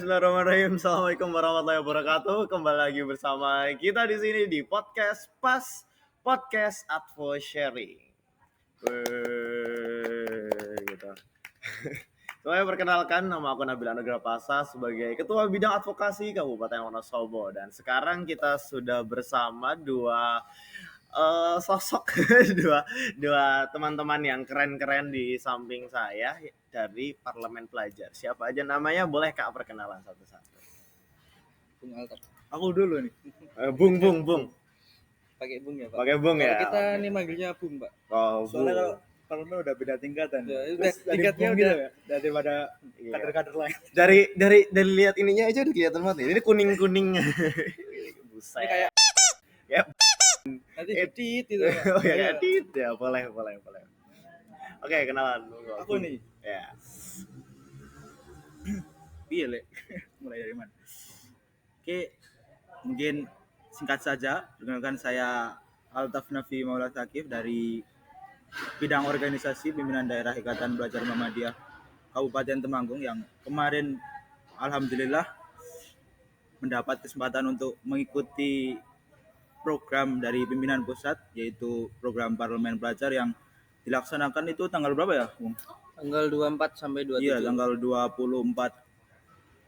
Bismillahirrahmanirrahim. Assalamualaikum warahmatullahi wabarakatuh. Kembali lagi bersama kita di sini di podcast Advo Sharing. Gitu. Saya perkenalkan, nama aku Nabil Anugrah Pasa sebagai Ketua Bidang Advokasi Kabupaten Wonosobo, dan sekarang kita sudah bersama dua sosok dua teman-teman yang keren-keren di samping saya dari Parlemen Pelajar. Siapa aja namanya? Boleh Kak perkenalan satu-satu. Bung Altaf. Aku dulu nih. Bung. Pakai Bung ya, Pak. Pakai Bung Kalau ya. kita nih manggilnya Bung, Pak. Oh, Soalnya Bung. kalau udah beda tingkatan. Ya, Terus tingkatnya Bung udah gitu ya, daripada Iya. kader-kader lain. Dari lihat ininya aja udah kelihatan banget. Ini kuning-kuning. Buset. Ini kayak Ya. nanti edit itu, Pak. Oh ya, edit ya, boleh. Oke, kenalan dulu. Aku nih, Ya. piye Le? Mulai dari mana? Oke, mungkin singkat saja, perkenalkan saya Altaf Nafi Maula Sakif dari bidang organisasi pimpinan daerah Ikatan Belajar Muhammadiyah Kabupaten Temanggung yang kemarin alhamdulillah mendapat kesempatan untuk mengikuti program dari pimpinan pusat, yaitu program Parlemen Pelajar yang dilaksanakan itu tanggal berapa ya, Bung? Tanggal 24 sampai 27. Iya, tanggal 24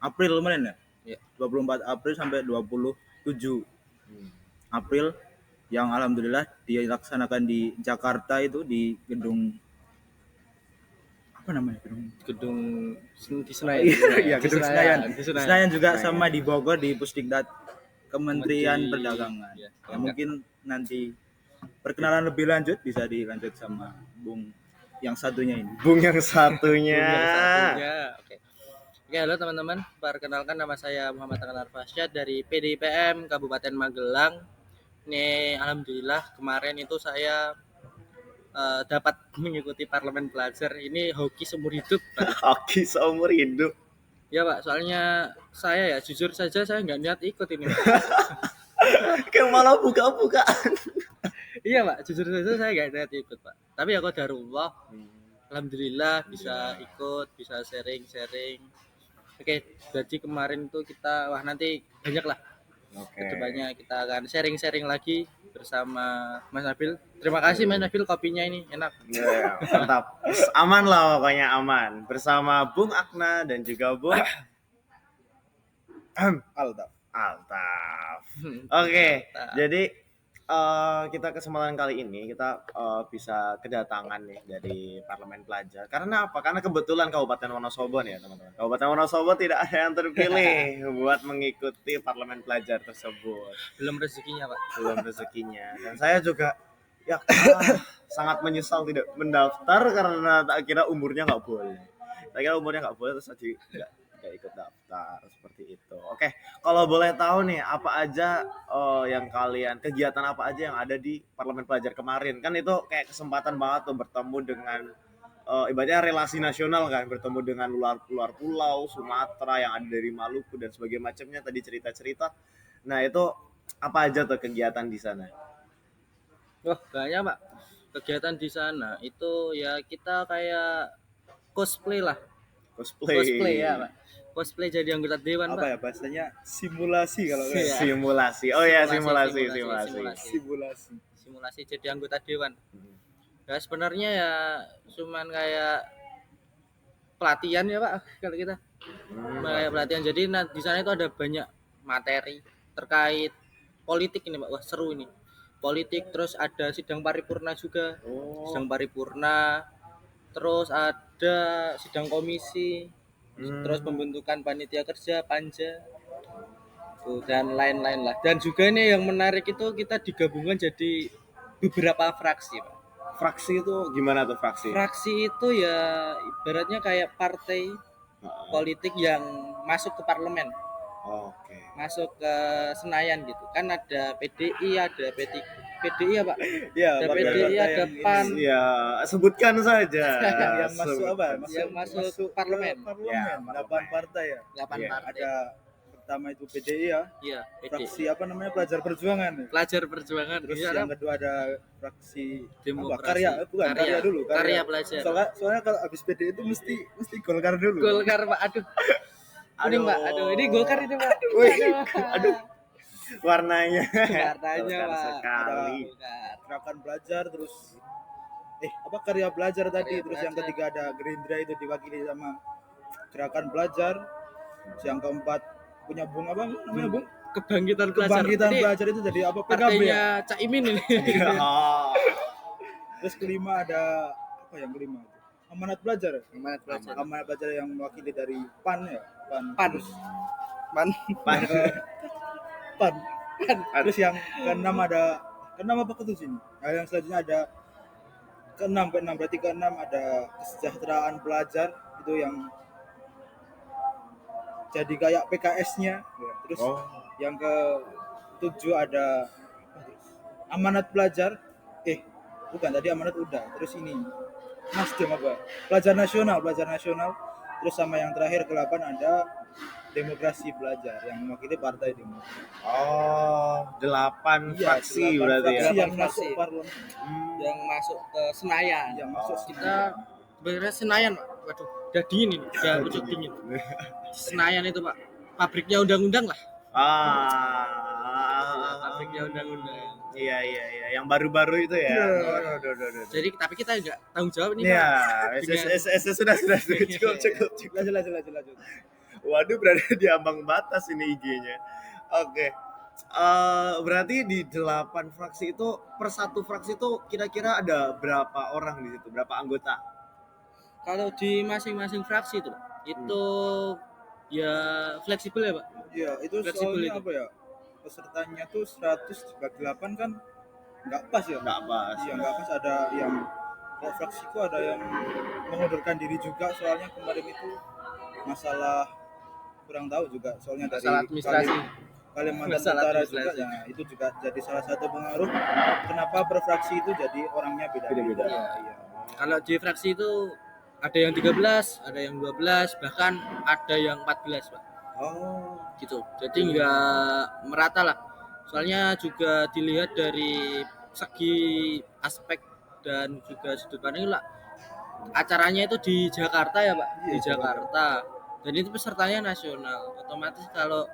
April kemarin ya? Iya. 24 April sampai 27 April yang alhamdulillah dilaksanakan di Jakarta, itu di gedung apa namanya? Gedung di Senayan. Iya, gedung Senayan. Di Senayan. Senayan juga sama di Bogor di Pusdikdat Kementerian Menteri- Perdagangan. ya, Ya, mungkin nanti perkenalan lebih lanjut bisa dilanjut sama Bung yang satunya ini. Bung yang satunya. Oke. Oke, halo teman-teman. Perkenalkan, nama saya Muhammad Tanar Fasyad dari PDIPM Kabupaten Magelang. Ini alhamdulillah kemarin itu saya dapat mengikuti Parlemen Pelajar. Ini hoki seumur hidup, Pak. Hoki seumur hidup. Ya, Pak, soalnya saya ya jujur saja saya nggak niat ikut ini. Kayak malah buka-bukaan. Iya, Pak, jujur saja saya nggak niat ikut, Pak. Tapi ya qadarullah, alhamdulillah bisa ikut, bisa sharing-sharing. Oke, jadi kemarin tuh kita nanti banyak lah. Oke. Kedepannya kita akan sharing-sharing lagi bersama Mas Nabil. Terima kasih Mas Nabil, kopinya ini enak. Ya, mantap. Aman lah pokoknya, aman. Bersama Bung Akna dan juga Bung Altaf. Oke, jadi kita kesempatan kali ini kita bisa kedatangan nih dari Parlemen Pelajar. Karena apa? Karena kebetulan Kabupaten Wonosobo nih ya teman-teman. Kabupaten Wonosobo tidak ada yang terpilih buat mengikuti Parlemen Pelajar tersebut. Belum rezekinya, Pak. Belum rezekinya. Dan saya juga sangat menyesal tidak mendaftar karena tak kira umurnya nggak boleh. Terus jadi nggak ikut daftar seperti itu. Oke, kalau boleh tahu nih apa aja kegiatan apa aja yang ada di Parlemen Pelajar kemarin? Kan itu kayak kesempatan banget tuh bertemu dengan ibaratnya relasi nasional kan, bertemu dengan luar pulau Sumatera yang ada dari Maluku dan sebagainya macamnya, tadi cerita-cerita. Nah, itu apa aja tuh kegiatan di sana? Wah, banyak, Pak. Kegiatan di sana itu ya kita kayak cosplay lah. Cosplay ya, Pak. Cosplay jadi anggota dewan, Apa Pak. ya bahasanya, simulasi kalau nggak Iya. Simulasi. Oh ya, Simulasi. simulasi. Jadi anggota dewan. Ya sebenarnya ya cuman kayak pelatihan ya, Pak, kalau kita. Kayak pelatihan. Jadi di sana itu ada banyak materi terkait politik ini, Pak. Wah, seru ini. Politik, terus ada sidang paripurna juga. Sidang paripurna. Terus ada sidang komisi. Terus pembentukan panitia kerja, panja. Tuh, dan lain-lain lah. Dan juga ini yang menarik itu kita digabungkan jadi beberapa fraksi, Pak. Fraksi itu gimana tuh fraksi? Fraksi itu ya ibaratnya kayak partai politik yang masuk ke parlemen, Oke. masuk ke Senayan gitu. Kan ada PDI, ada PDI ya, Pak. Iya, Ada partai-partai PDI, ada yang ini. PAN. Ya, sebutkan saja. Yang masuk apa? Yang masuk parlemen. Ya, 8 partai ya. 8 Iya. partai. Ada pertama itu PDI ya. Iya, PDI. Fraksi apa namanya? Pelajar Perjuangan. Pelajar Perjuangan. Terus Iya, yang kedua ada fraksi Demokrasi. Karya, bukan karya dulu. Karya pelajar. Soalnya kalau habis PDI itu mesti Golkar dulu. Golkar, Pak. Aduh. Kuning, Pak. Aduh, ini Golkar ini, Pak. Wih, aduh. Warnanya Warnanya, Golkar Pak. sekali. Golkar. Gerakan belajar, terus apa karya belajar tadi, Karya terus yang belajar. ketiga ada Gerindra itu diwakili sama gerakan belajar. Terus yang keempat punya Bung apa namanya Bung? Kebangkitan pelajar. Kebangkitan Ini belajar itu jadi apa, PKB ya. partainya Cak Imin ini. Oh. Terus kelima ada apa yang kelima itu? Amanat belajar. Amanat pelajar. Amanat belajar yang mewakili dari PAN ya. Pan. Terus Pan. Pan. PAN. Terus yang keenam ada keenam apa ketujuh ini? Nah, yang selanjutnya ada keenam berarti keenam ada kesejahteraan pelajar itu yang jadi kayak PKS-nya. Terus Oh. yang ke 7 ada amanat pelajar. Bukan, tadi amanat udah. Terus ini Nasdem apa? Pelajar nasional. Terus sama yang terakhir ke-8 ada demokrasi belajar yang mewakili partai demokrasi. Oh, 8 Iya, fraksi 8 berarti ya. fraksi yang Fraksi. masuk parlemen, Yang masuk ke Senayan. yang masuk Kita sebenarnya Senayan, Pak. Waduh, udah dingin ini. Udah udah dingin. Senayan itu, Pak. Pabriknya undang-undang lah. Pabriknya undang-undang. Iya, yang baru-baru itu ya. Iya. Aduh. Jadi tapi kita enggak tanggung jawab nih, Iya, Dengan- sudah cukup. lanjut. Waduh, berada di ambang batas ini IG-nya. Oke. Berarti di 8 fraksi itu per satu fraksi itu kira-kira ada berapa orang di situ? Berapa anggota? Pak. Kalau di masing-masing fraksi itu, Pak, itu ya fleksibel ya, Pak. Iya, itu Fleksibel soalnya itu. apa ya? Pesertanya tuh 100 dibagi 8 kan nggak pas ya? Enggak pas. Iya, nggak pas. Ada yang kalau fraksiku ada yang mengundurkan diri juga, soalnya kemarin itu masalah kurang tahu juga, soalnya dari Masalah administrasi. Kalimantan Masalah Utara administrasi. juga, ya itu juga jadi salah satu pengaruh kenapa per fraksi itu jadi orangnya beda-beda. Beda-beda. Iya. Kalau di fraksi itu ada yang 13, ada yang 12, bahkan ada yang 14, Pak. Oh, Gitu. Jadi enggak merata lah. Soalnya juga dilihat dari segi aspek dan juga sudut pandang lah. Acaranya itu di Jakarta ya, Pak. Iya, Di Jakarta. Dan itu pesertanya nasional. Otomatis kalau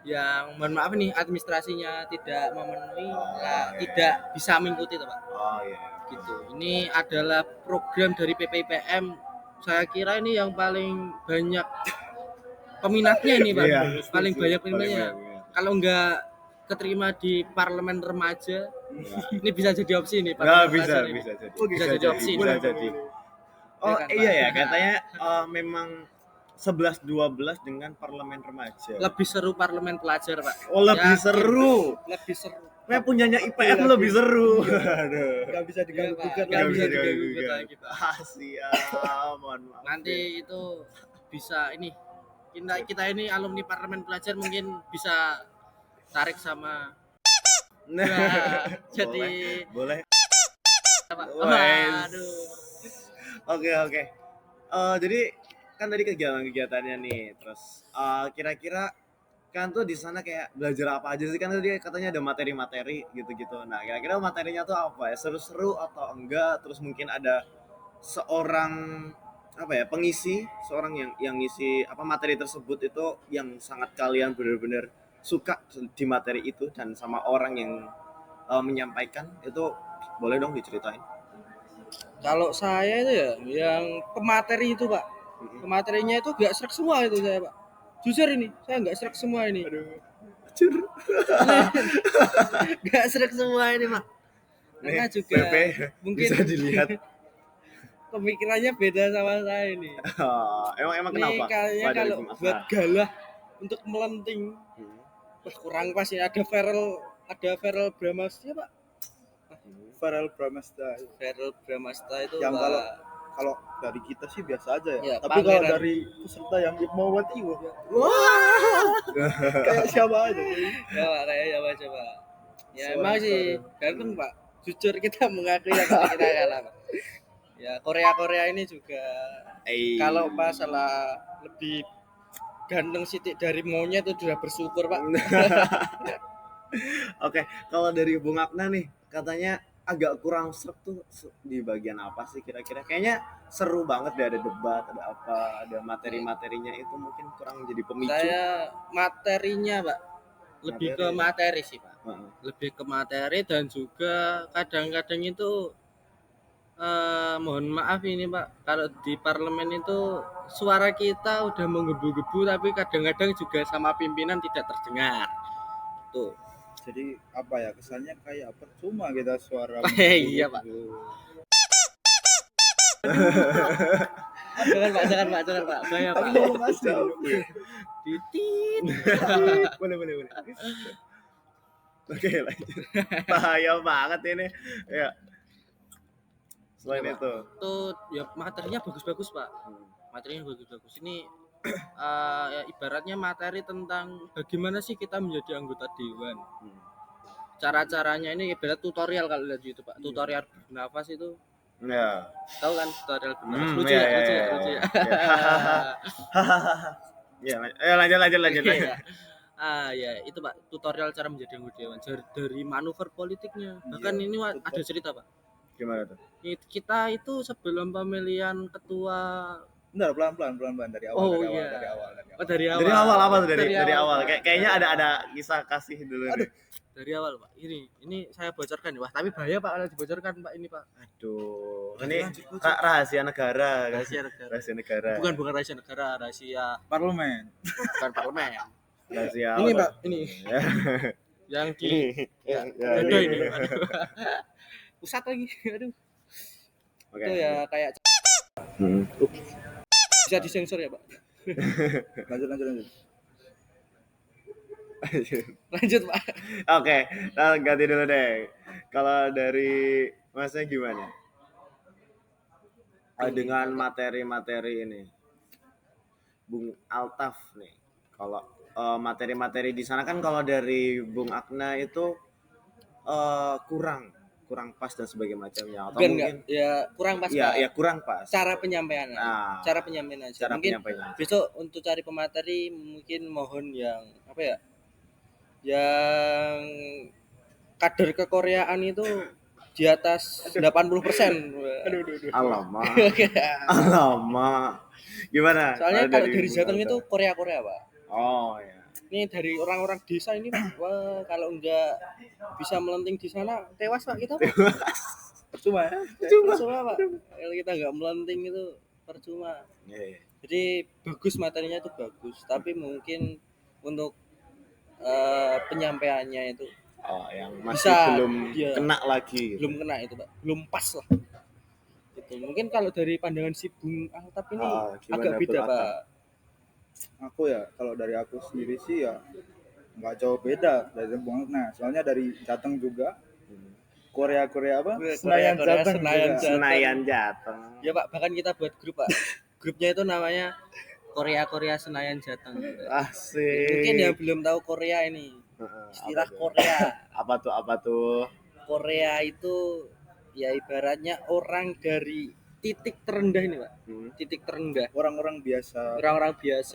yang mohon maaf nih administrasinya tidak memenuhi, ya, tidak bisa mengikuti, Pak. Oh iya. Gitu. Ini adalah program dari PPIPM. Saya kira ini yang paling banyak peminatnya ini, Pak. Iya, Paling setuju. banyak Paling peminatnya. banyak. Kalau enggak keterima di parlemen remaja, ini bisa jadi opsi nih, Pak. Nah, bisa Remaja ini. jadi. Bisa jadi opsi. Bisa Boleh, jadi. Oh Iya kan, iya Pak? ya, katanya memang 11-12 dengan parlemen remaja. Lebih seru parlemen pelajar, Pak. Oh, lebih Yakin. seru. Lebih seru. Kayak punyanya IPM lebih seru. Aduh. nggak bisa diganggu Iya, Pak. gugat Nggak lagi. bisa diganggu diganggu gugat. lagi, Pak. Siap, mohon maaf. Nanti itu bisa ini kita ini alumni parlemen pelajar mungkin bisa tarik sama Nah, jadi boleh. Pak. Wes. Aduh. Oke. Jadi kan tadi kegiatannya nih, terus kira-kira kan tuh di sana kayak belajar apa aja sih, kan tadi katanya ada materi-materi gitu-gitu. Nah, kira-kira materinya tuh apa ya? Seru-seru atau enggak? Terus mungkin ada seorang apa ya, pengisi, seorang yang ngisi apa materi tersebut itu yang sangat kalian benar-benar suka di materi itu, dan sama orang yang menyampaikan itu, boleh dong diceritain. Kalau saya itu ya yang pemateri itu, Pak. Pematerinya itu gak serak semua itu saya, Pak. Jujur ini, saya nggak serak semua ini. Cur. Gak serak semua ini, Pak. Karena Nih, juga PP mungkin bisa dilihat. pemikirannya beda sama saya ini. Emang Ini kenapa? kayaknya Wah, dari kalau Mas buat Nah. galah untuk melenting, Hmm. wah kurang pas ya. Ada Feral Bramasta, Pak. Farel Bramasta. Feral Bramasta itu Yang Pak. kalau dari kita sih biasa aja ya. Ya, Tapi kalau pangeran. dari peserta yang Ibmawati, wah, kayak siapa aja. Ya, Pak, kayak coba. Ya Suara emang sih ganteng, Pak. Jujur kita mengakui yang kita kalah, Pak. Ya Korea ini juga kalau masalah lebih ganteng sitik dari monyet itu sudah bersyukur, Pak. Oke, kalau dari Bung Akna nih, katanya agak kurang serp tuh di bagian apa sih kira-kira? Kayaknya seru banget deh, ada debat, ada apa, ada materi-materinya itu mungkin kurang jadi pemicu. Saya materinya, Pak, lebih ke materi sih, Pak. Heeh. Lebih ke materi dan juga kadang-kadang itu mohon maaf ini Pak, kalau di parlemen itu suara kita udah menggebu-gebu tapi kadang-kadang juga sama pimpinan tidak terdengar. Tuh. Jadi apa ya, kesannya kayak percuma kita suara. Iya, Pak. Jangan Pak. Bahaya Pak. Titit. boleh. Oke, lanjut. Bahaya banget ini. Ya. Selain Iya, Pak. itu. Tuh ya materinya bagus-bagus Pak. Materinya bagus-bagus. Ini ya ibaratnya materi tentang bagaimana sih kita menjadi anggota dewan. Cara-caranya ini ibarat tutorial kalau lihat di YouTube Pak. Tutorial bernafas itu. Ya. Tahu kan tutorial bernafas? Lucu Iya, ya. Ya, lanjut. Iya. Ya itu Pak, tutorial cara menjadi anggota dewan dari manuver politiknya. Bahkan ini ada cerita Pak. Gimana tuh? Kita itu sebelum pemilihan ketua. Bentar, pelan-pelan dari awal. Oh, dari iya. awal. Dari awal. Dari awal apa tuh? Dari awal. Pak. Kayaknya ada kisah kasih dulu nih. Dari awal Pak. Ini saya bocorkan ya. Wah, tapi bahaya Pak kalau dibocorkan Pak ini Pak. Aduh, ini rahasia negara. Rahasia negara. Bukan rahasia negara, rahasia Parlemen. bukan parlemen. Rahasia Ini apa? Pak, ini. Yang di dada ini. Aduh. Pusat lagi. Aduh. Oke. Itu ya kayak bisa disensor ya Pak. Lanjut. Lanjut Pak. Oke, ganti dulu deh. Kalau dari Masnya gimana? Dengan materi-materi ini, Bung Altaf nih. Kalau materi-materi di sana kan kalau dari Bung Akna itu kurang pas dan sebagainya macamnya. Atau mungkin ya kurang pas ya, Pak. ya kurang pas. Cara penyampaian. Nah, cara penyampaian aja. cara Mungkin penyampaian. besok untuk cari pemateri mungkin mohon yang apa ya? Yang kader kekoreaan itu di atas 80%. Alamak. Gimana? Soalnya kalau dari Jateng itu Korea Pak. Oh ya. Ini dari orang-orang desa ini, wah kalau enggak bisa melenting di sana tewas Pak kita Pak. Percuma ya? Percuma Pak. Kalau kita enggak melenting itu percuma. Yeah. Jadi bagus materinya itu bagus, tapi mungkin untuk penyampaiannya itu yang masih belum kena lagi gitu. Belum kena itu Pak, belum pas lah itu. Mungkin kalau dari pandangan si Bung Altaf ini agak beda Pak. Aku ya, kalau dari aku sendiri sih ya nggak jauh beda dari Bung Altaf. Soalnya dari Jateng juga Korea apa? Senayan Jateng. Ya Pak, bahkan kita buat grup Pak. Grupnya itu namanya Korea Senayan Jateng. Asik. Mungkin yang belum tahu Korea ini. Istilah Korea. Apa tuh? Korea itu ya ibaratnya orang dari titik terendah ini Pak. Titik terendah. Orang-orang biasa. Rakyat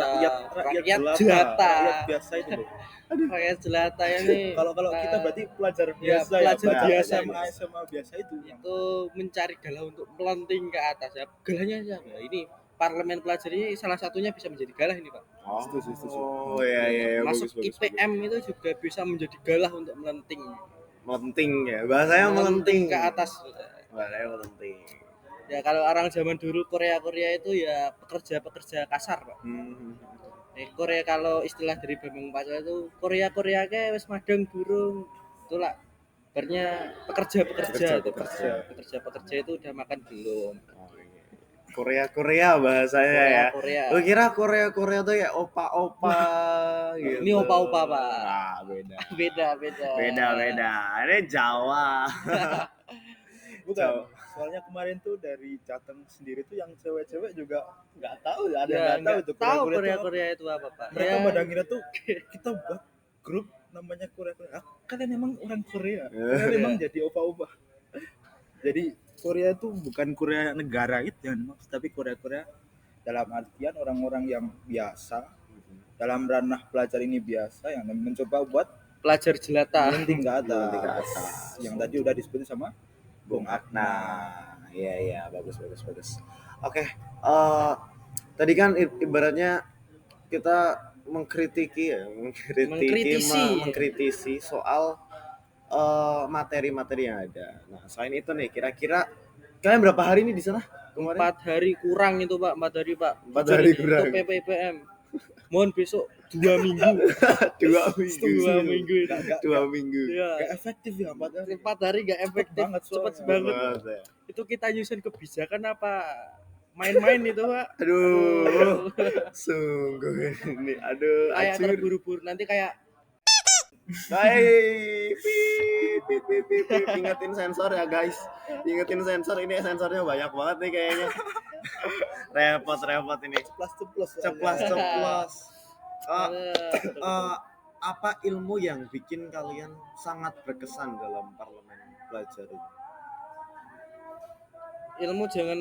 jelata. Rakyat biasa itu loh. Rakyat jelata ini. Kalau kita berarti pelajar biasa biasa SMA biasa itu. Itu mencari galah untuk melenting ke atas ya. Galahnya siapa? Ini parlemen pelajar ini salah satunya bisa menjadi galah ini Pak. Setuju. Oh iya. Masuk bagus, IPM itu juga bisa menjadi galah untuk melenting. Melenting ya. Bahasanya melenting ke atas. Bahasanya melenting. Ya kalau orang zaman dulu Korea itu ya pekerja kasar Pak. Korea kalau istilah dari Bambang Pacul itu Korea ke wis madang burung. Itulah bernya pekerja itu udah makan belum. Korea bahasanya Korea. Lu kira Korea tuh ya opa gitu. Ini opa Pak. Nah, beda. Ini Jawa. Bukan. Soalnya kemarin tuh dari Jateng sendiri tuh yang cewek-cewek juga nggak tahu ya, ada yang nggak tahu itu Korea itu apa Pak. Mereka badanginnya tuh kita buat grup namanya Korea. Kalian emang orang Korea. Kalian emang jadi opa-opa. Jadi Korea itu bukan Korea negara itu yang maksud, tapi Korea dalam artian orang-orang yang biasa dalam ranah pelajar ini biasa yang mencoba buat pelajar jelata melenting ke atas. Yang tadi udah disebutin sama Bung Akna. Iya, bagus. Oke, tadi kan ibaratnya kita mengkritisi soal materi-materi yang ada. Nah, selain itu nih, kira-kira kalian berapa hari nih di sana kemarin? 4 hari kurang itu Pak, 4 hari Pak. 4 hari Jujur, kurang. Untuk PPIPM. Mohon besok 2 minggu. 2 minggu. Nggak- 2 minggu. Iya. Gak efektif ya 4 hari. 4 hari gak efektif banget cepet soalnya. banget. Banget, ya. Itu kita nyusun kebijakan apa main-main itu Pak. Aduh, sungguh ini. Aduh, Kayak acur. terburu-buru nanti kayak Hai, pip. Ingetin sensor ya guys. Ingetin sensor, ini sensornya banyak banget nih kayaknya. Repot ini. Ceplas. Apa ilmu yang bikin kalian sangat berkesan dalam parlemen pelajar ini? ilmu jangan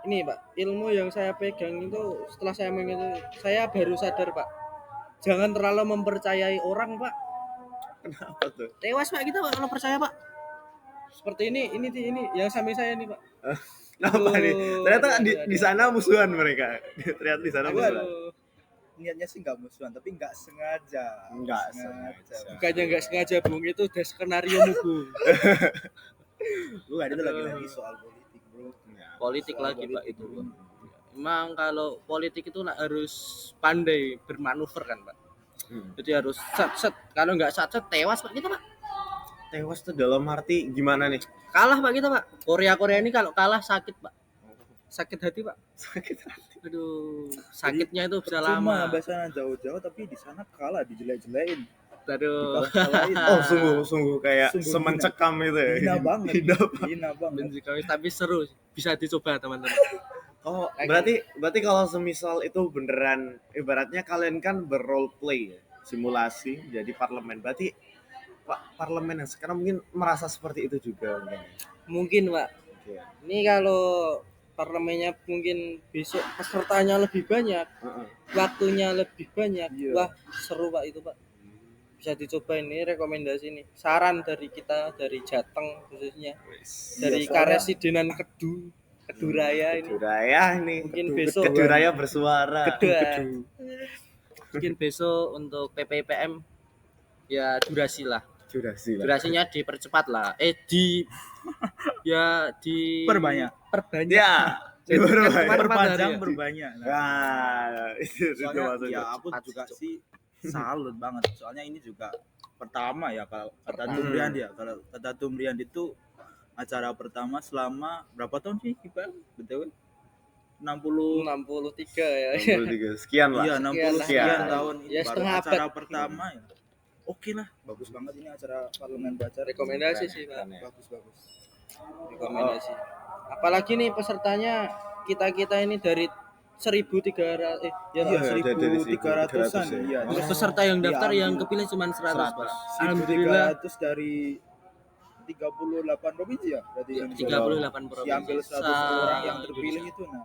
ini Pak, ilmu yang saya pegang itu setelah saya mengikuti, saya baru sadar Pak, jangan terlalu mempercayai orang Pak. Kenapa tuh? Tewas Pak kita Pak kalau percaya Pak. Seperti ini yang samping saya nih Pak. Kenapa nih? Ternyata di sana musuhan mereka. Ternyata di sana musuhan. Aduh, Niatnya sih nggak musuhan tapi nggak sengaja. Nggak sengaja. bukannya nggak sengaja Bung, itu udah skenario Bung. Bukan itu lagi soal politik bro. Politik Soal lagi Pak politik, itu. bro. Emang kalau politik itu harus pandai bermanuver kan Pak. Jadi harus set. Kalau nggak set tewas Pak kita Pak. Tewas tuh dalam arti gimana nih? Kalah Pak kita Pak. Korea ini kalau kalah sakit Pak. Sakit hati Pak. Sakit hati. Aduh, sakitnya itu bisa Cuma lama. bahasanya jauh-jauh tapi di sana kalah dijelek-jelekin. Aduh, Dikalahin. Oh, sungguh kayak Sungguh semencekam itu ya. Hina banget. Hina banget. benci kami tapi seru. Bisa dicoba teman-teman. Oh, Kayak berarti kalau semisal itu beneran ibaratnya kalian kan berrole play ya, simulasi jadi parlemen. Berarti parlemen yang sekarang mungkin merasa seperti itu juga mungkin. Mungkin Pak. Oke. Ini kalau parlemennya mungkin besok pesertanya lebih banyak, Heeh. waktunya lebih banyak. Iya. Wah, seru Pak itu Pak. Bisa dicoba ini rekomendasi nih. Saran dari kita dari Jateng khususnya. Dari soalnya- Karesidenan Keduraya ini. Keduraya ini. Mungkin besok Keduraya bersuara. Kedu. Mungkin besok untuk PPIPM ya durasi lah. Durasi lah. Durasinya dipercepat lah. Perbanyak. Ya. Jadi kan Diperbanyak. kemarin 4 hari Perpanjang ya. berbanyak. Nah, itu Soalnya maksudnya. ya aku juga sih salut banget. Soalnya ini juga pertama ya kalau kata Pertama. Tumbrian ya. Kalau kata Tumbrian itu acara pertama selama berapa tahun sih Iqbal? BTW 60 63 ya. 63 sekian lah. iya 60 Sekian. sekian tahun ini Ya, baru setengah acara abad. pertama ya. Oke lah, bagus banget ini acara parlemen baca. Rekomendasi sih Pak. Keren ya. Bagus. Rekomendasi. Apalagi nih pesertanya kita ini dari 1.300 Iya, Iya, dari 1.300-an. 1.300 ya. Iya, Terus terus peserta yang daftar Iya, yang kepilih cuma 100 Pak. 1.300 Alhamdulillah dari 38 provinsi ya berarti ya, Indonesia. 38 provinsi. Diambil 100 orang yang terpilih itu nah.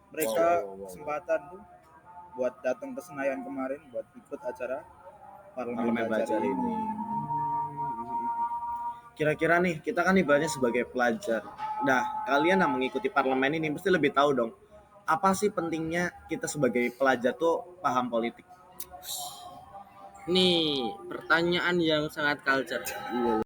Mereka Wow. kesempatan tuh buat datang ke Senayan kemarin buat ikut acara Parlemen parlemen Baca baca ini. ini. Kira-kira nih kita kan ibaratnya sebagai pelajar. Nah, kalian yang mengikuti parlemen ini mesti lebih tahu dong. Apa sih pentingnya kita sebagai pelajar tuh paham politik? Nih, pertanyaan yang sangat culture.